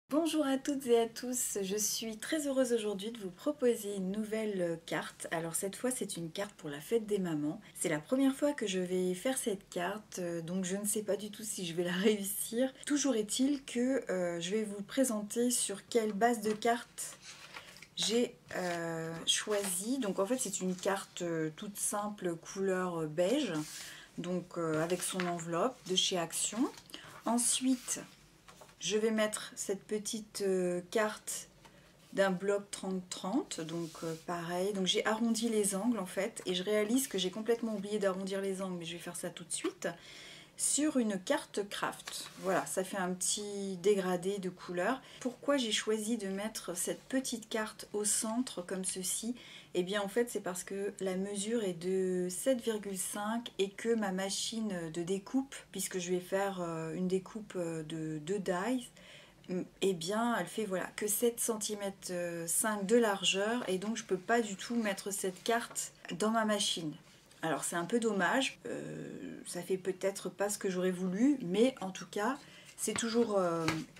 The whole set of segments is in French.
Bonjour à toutes et à tous, je suis très heureuse aujourd'hui de vous proposer une nouvelle carte. Alors cette fois c'est une carte pour la fête des mamans. C'est la première fois que je vais faire cette carte, donc je ne sais pas du tout si je vais la réussir. Toujours est-il que je vais vous présenter sur quelle base de cartes j'ai choisi. Donc en fait c'est une carte toute simple couleur beige, donc avec son enveloppe de chez Action. Ensuite je vais mettre cette petite carte d'un bloc 30-30, donc pareil. Donc j'ai arrondi les angles en fait, et je réalise que j'ai complètement oublié d'arrondir les angles, mais je vais faire ça tout de suite, sur une carte craft. Voilà, ça fait un petit dégradé de couleurs. Pourquoi j'ai choisi de mettre cette petite carte au centre comme ceci? Et bien en fait c'est parce que la mesure est de 7,5 et que ma machine de découpe, puisque je vais faire une découpe de 2 dies, et bien elle fait voilà que 7 cm 5 de largeur, et donc je peux pas du tout mettre cette carte dans ma machine. Alors c'est un peu dommage, ça fait peut-être pas ce que j'aurais voulu, mais en tout cas c'est toujours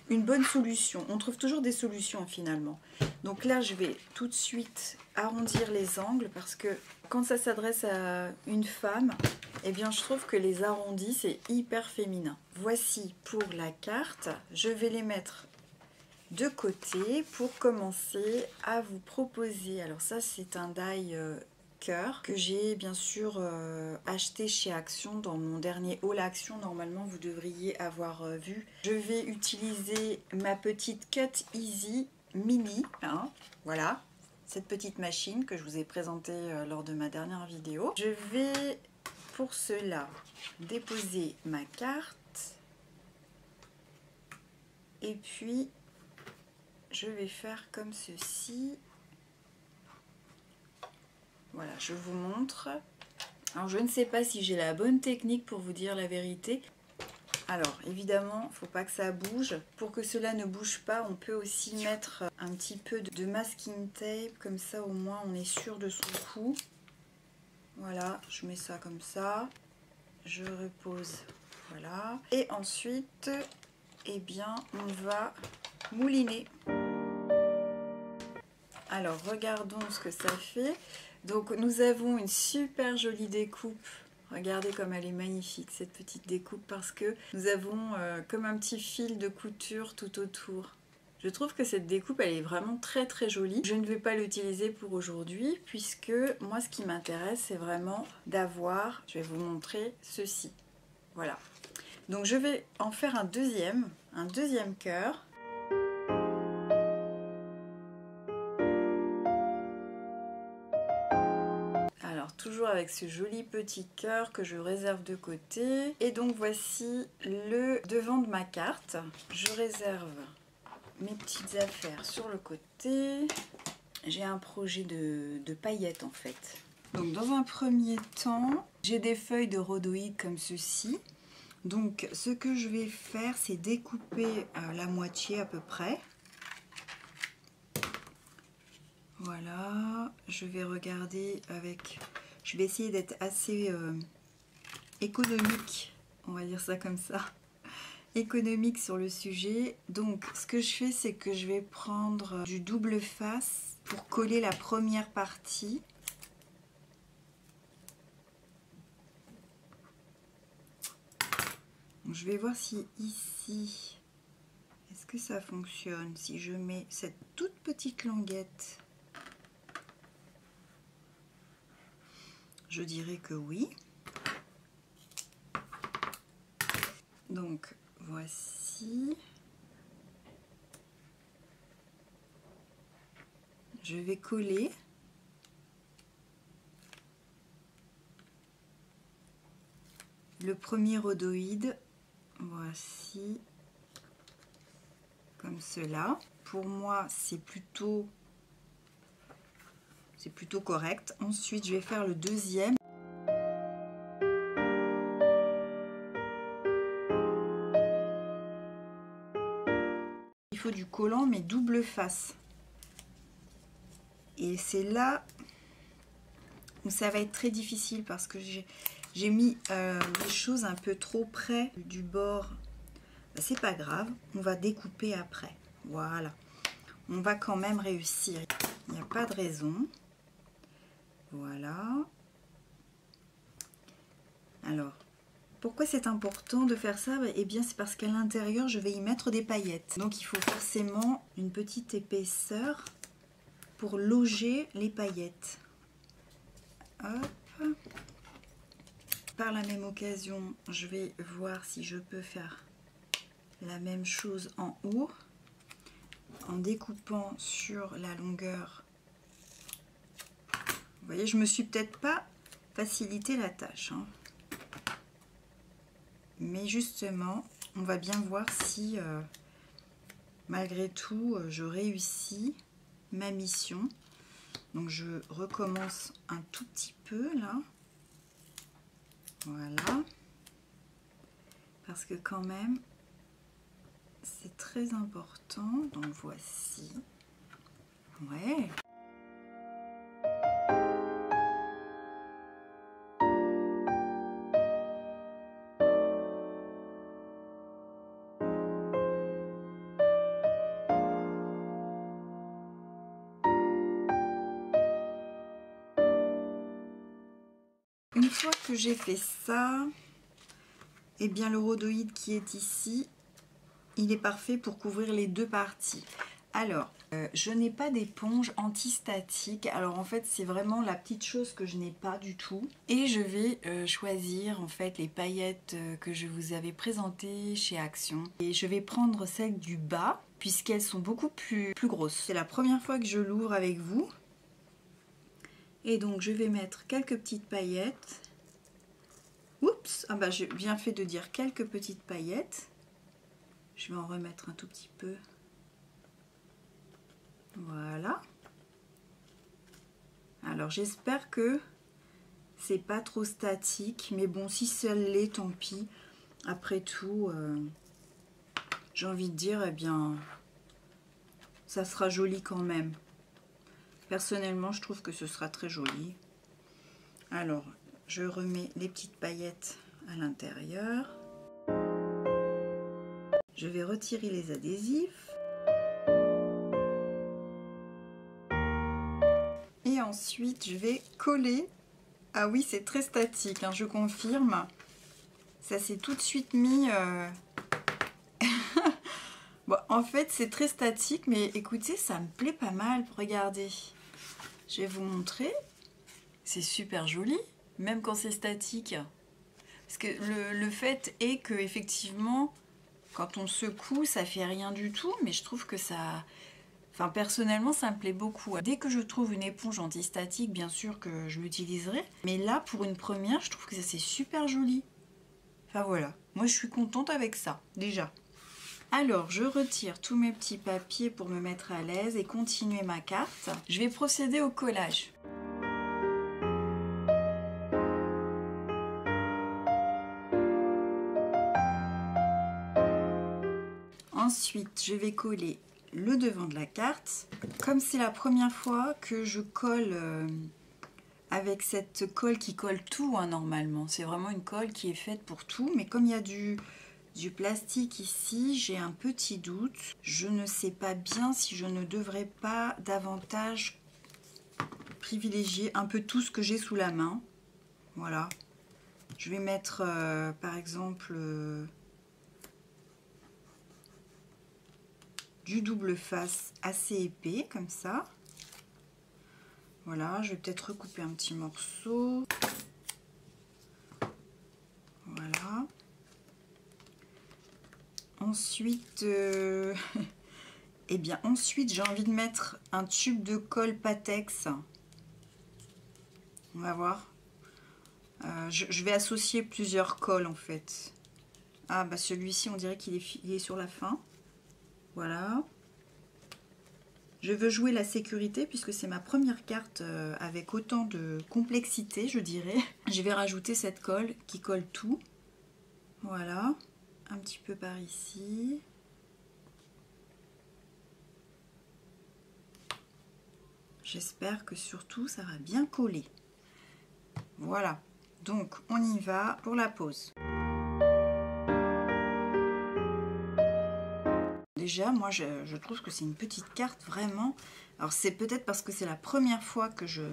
une bonne solution. On trouve toujours des solutions finalement. Donc là je vais tout de suite arrondir les angles, parce que quand ça s'adresse à une femme, eh bien je trouve que les arrondis c'est hyper féminin. Voici pour la carte, je vais les mettre de côté pour commencer à vous proposer. Alors ça c'est un die cœur que j'ai bien sûr acheté chez Action dans mon dernier haul Action. Normalement vous devriez avoir vu. Je vais utiliser ma petite Cut Easy Mini, hein, voilà, cette petite machine que je vous ai présentée lors de ma dernière vidéo. Je vais pour cela déposer ma carte, et puis je vais faire comme ceci. Voilà, je vous montre. Alors je ne sais pas si j'ai la bonne technique pour vous dire la vérité. Alors évidemment, il ne faut pas que ça bouge. Pour que cela ne bouge pas, on peut aussi mettre un petit peu de masking tape, comme ça au moins on est sûr de son coup. Voilà, je mets ça comme ça. Je repose, voilà. Et ensuite, eh bien, on va mouliner. Alors regardons ce que ça fait. Donc nous avons une super jolie découpe. Regardez comme elle est magnifique cette petite découpe, parce que nous avons comme un petit fil de couture tout autour. Je trouve que cette découpe elle est vraiment très jolie. Je ne vais pas l'utiliser pour aujourd'hui, puisque moi ce qui m'intéresse c'est vraiment d'avoir, je vais vous montrer ceci. Voilà. Donc je vais en faire un deuxième cœur. Alors toujours avec ce joli petit cœur que je réserve de côté. Et donc voici le devant de ma carte. Je réserve mes petites affaires sur le côté. J'ai un projet de paillettes en fait. Donc dans un premier temps, j'ai des feuilles de rhodoïde comme ceci. Donc ce que je vais faire, c'est découper la moitié à peu près. Voilà, je vais regarder avec... Je vais essayer d'être assez économique, on va dire ça comme ça. Économique sur le sujet. Donc ce que je fais, c'est que je vais prendre du double face pour coller la première partie. Donc, je vais voir si ici, est-ce que ça fonctionne, si je mets cette toute petite languette. Je dirais que oui. Donc voici. Je vais coller. Le premier rhodoïde, voici, comme cela. Pour moi, c'est plutôt correct. Ensuite, je vais faire le deuxième. Il faut du collant, mais double face. Et c'est là où ça va être très difficile, parce que j'ai mis les choses un peu trop près du bord. C'est pas grave, on va découper après. Voilà. On va quand même réussir. Il n'y a pas de raison. Voilà. Alors, pourquoi c'est important de faire ça? Eh bien, c'est parce qu'à l'intérieur, je vais y mettre des paillettes. Donc, il faut forcément une petite épaisseur pour loger les paillettes. Hop. Par la même occasion, je vais voir si je peux faire la même chose en haut en découpant sur la longueur. Vous voyez, je me suis peut-être pas facilité la tâche, hein. Mais justement, on va bien voir si malgré tout je réussis ma mission. Donc je recommence un tout petit peu là. Voilà. Parce que quand même, c'est très important. Donc voici. Ouais. Une fois que j'ai fait ça, eh bien le rhodoïde qui est ici, il est parfait pour couvrir les deux parties. Alors, je n'ai pas d'éponge antistatique. Alors en fait, c'est vraiment la petite chose que je n'ai pas du tout. Et je vais choisir en fait les paillettes que je vous avais présentées chez Action. Et je vais prendre celles du bas, puisqu'elles sont beaucoup plus grosses. C'est la première fois que je l'ouvre avec vous. Et donc je vais mettre quelques petites paillettes. Oups, ah bah j'ai bien fait de dire quelques petites paillettes. Je vais en remettre un tout petit peu. Voilà. Alors j'espère que c'est pas trop statique, mais bon, si ça l'est, tant pis. Après tout, j'ai envie de dire, eh bien, ça sera joli quand même. Personnellement, je trouve que ce sera très joli. Alors, je remets les petites paillettes à l'intérieur. Je vais retirer les adhésifs. Et ensuite, je vais coller. Ah oui, c'est très statique, hein, je confirme. Ça s'est tout de suite mis... Bon, en fait, c'est très statique, mais écoutez, ça me plaît pas mal. Regardez. Je vais vous montrer. C'est super joli, même quand c'est statique. Parce que le fait est que, effectivement, quand on secoue, ça fait rien du tout, mais je trouve que ça... Enfin, personnellement, ça me plaît beaucoup. Dès que je trouve une éponge antistatique, bien sûr que je l'utiliserai. Mais là, pour une première, je trouve que ça c'est super joli. Enfin voilà, moi je suis contente avec ça, déjà. Alors, je retire tous mes petits papiers pour me mettre à l'aise et continuer ma carte. Je vais procéder au collage. Ensuite, je vais coller le devant de la carte. Comme c'est la première fois que je colle avec cette colle qui colle tout, hein, normalement. C'est vraiment une colle qui est faite pour tout. Mais comme il y a du plastique ici, j'ai un petit doute. Je ne sais pas bien si je ne devrais pas davantage privilégier un peu tout ce que j'ai sous la main. Voilà. Je vais mettre par exemple du double face assez épais comme ça. Voilà, je vais peut-être recouper un petit morceau. Voilà. Ensuite, eh bien ensuite j'ai envie de mettre un tube de colle Patex. On va voir. Je vais associer plusieurs colles en fait. Ah bah celui-ci on dirait qu'il est sur la fin. Voilà. Je veux jouer la sécurité puisque c'est ma première carte avec autant de complexité, je dirais. Je vais rajouter cette colle qui colle tout. Voilà. Un petit peu par ici. J'espère que surtout ça va bien coller. Voilà. Donc on y va pour la pose. déjà, moi je trouve que c'est une petite carte vraiment. Alors c'est peut-être parce que c'est la première fois que je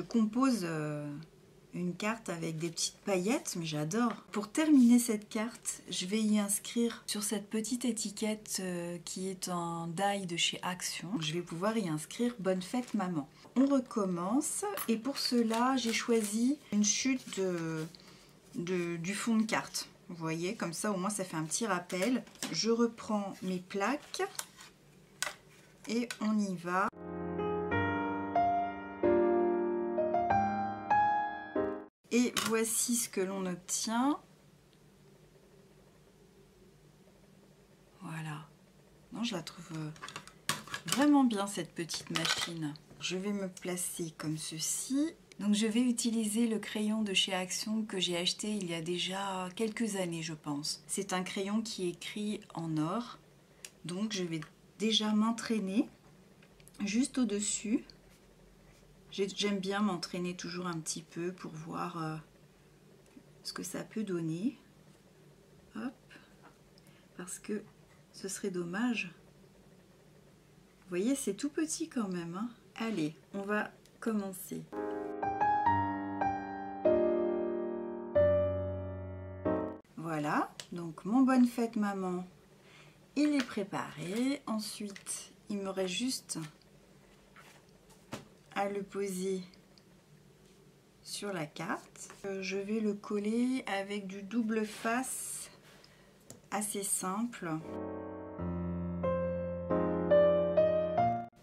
compose une carte avec des petites paillettes, mais j'adore. Pour terminer cette carte, je vais y inscrire sur cette petite étiquette qui est en die de chez Action. Je vais pouvoir y inscrire Bonne fête maman. On recommence et pour cela j'ai choisi une chute du fond de carte. Vous voyez, comme ça au moins ça fait un petit rappel. Je reprends mes plaques et on y va. Et voici ce que l'on obtient. Voilà. Non, je la trouve vraiment bien cette petite machine. Je vais me placer comme ceci. Donc je vais utiliser le crayon de chez Action que j'ai acheté il y a déjà quelques années, je pense. C'est un crayon qui est écrit en or. Donc je vais déjà m'entraîner juste au-dessus. J'aime bien m'entraîner toujours un petit peu pour voir ce que ça peut donner. Hop. Parce que ce serait dommage. Vous voyez, c'est tout petit quand même, hein. Allez, on va commencer. Voilà, donc mon bonne fête maman, il est préparé. Ensuite, il me reste juste à le poser sur la carte. Je vais le coller avec du double face assez simple.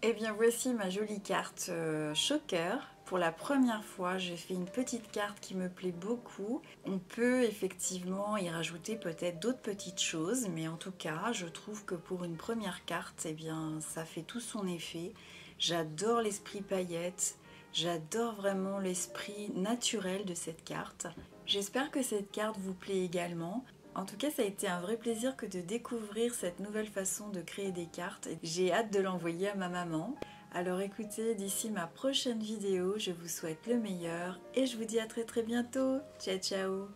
Et bien voici ma jolie carte choker. Pour la première fois, j'ai fait une petite carte qui me plaît beaucoup. On peut effectivement y rajouter peut-être d'autres petites choses, mais en tout cas, je trouve que pour une première carte, eh bien, ça fait tout son effet. J'adore l'esprit paillettes, j'adore vraiment l'esprit naturel de cette carte. J'espère que cette carte vous plaît également. En tout cas, ça a été un vrai plaisir que de découvrir cette nouvelle façon de créer des cartes. J'ai hâte de l'envoyer à ma maman. Alors écoutez, d'ici ma prochaine vidéo, je vous souhaite le meilleur et je vous dis à très bientôt. Ciao ciao!